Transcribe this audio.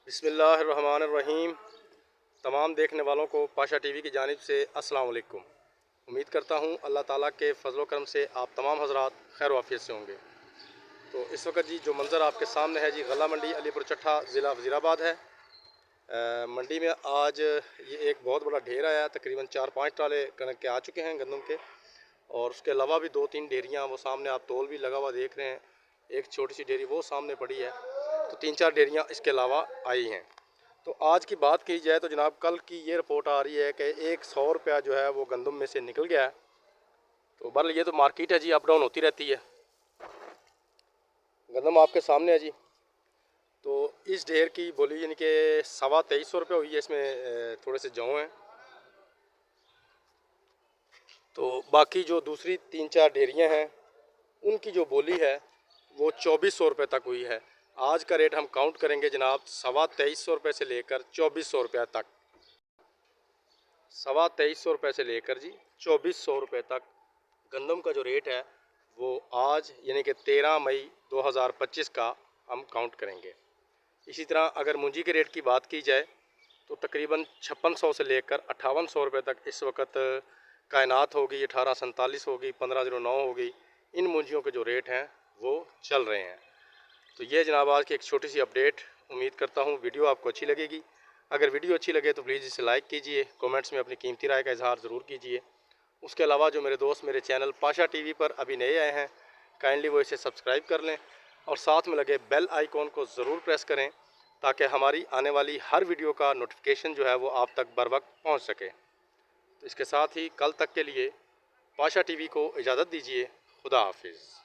बिस्मिल्लाहिर्रहमानिर्रहीम। तमाम देखने वालों को पाशा टीवी की जानिब से अस्सलाम वालेकुम। उम्मीद करता हूँ अल्लाह ताला के फजलो करम से आप तमाम हजरात खैर वाफियत से होंगे। तो इस वक्त जी जो मंज़र आपके सामने है जी, गला मंडी अलीपुर चट्ठा ज़िला वज़ीराबाद है। मंडी में आज ये एक बहुत बड़ा ढेर आया, तकरीबन 4-5 ट्राले कणक के आ चुके हैं गंदम के, और उसके अलावा भी 2-3 ढेरियाँ वो सामने आप तोल भी लगा हुआ देख रहे हैं। एक छोटी सी ढेरी वो सामने पड़ी है, तो 3-4 ढेरियाँ इसके अलावा आई हैं। तो आज की बात की जाए तो जनाब कल की ये रिपोर्ट आ रही है कि 100 रुपया जो है वो गंदम में से निकल गया है। तो बहरहाल ये तो मार्केट है जी, अप डाउन होती रहती है। गंदम आपके सामने है जी। तो इस ढेर की बोली यानी कि 2350 रुपये हुई है। इसमें थोड़े से जौ हैं। तो बाकी जो दूसरी 3-4 ढेरियाँ हैं उनकी जो बोली है वो 2400 रुपये तक हुई है। आज का रेट हम काउंट करेंगे जनाब 2350 रुपये से लेकर 2400 रुपये तक। 2350 रुपये से लेकर जी 2400 रुपये तक गंदम का जो रेट है वो आज यानी कि 13 मई 2025 का हम काउंट करेंगे। इसी तरह अगर मूंजी के रेट की बात की जाए तो तकरीबन 5600 से लेकर 5800 रुपये तक इस वक्त कायनात होगी, 1847 होगी, 1509 होगी, इन मूंजियों के जो रेट हैं वो चल रहे हैं। तो ये जनाब आज की एक छोटी सी अपडेट। उम्मीद करता हूँ वीडियो आपको अच्छी लगेगी। अगर वीडियो अच्छी लगे तो प्लीज़ इसे लाइक कीजिए, कमेंट्स में अपनी कीमती राय का इजहार ज़रूर कीजिए। उसके अलावा जो मेरे दोस्त मेरे चैनल पाशा टीवी पर अभी नए आए हैं, काइंडली वो इसे सब्सक्राइब कर लें और साथ में लगे बेल आइकॉन को ज़रूर प्रेस करें ताकि हमारी आने वाली हर वीडियो का नोटिफिकेशन जो है वो आप तक बर वक्त पहुँच सके। तो इसके साथ ही कल तक के लिए पाशा टीवी को इजाज़त दीजिए। खुदा हाफिज़।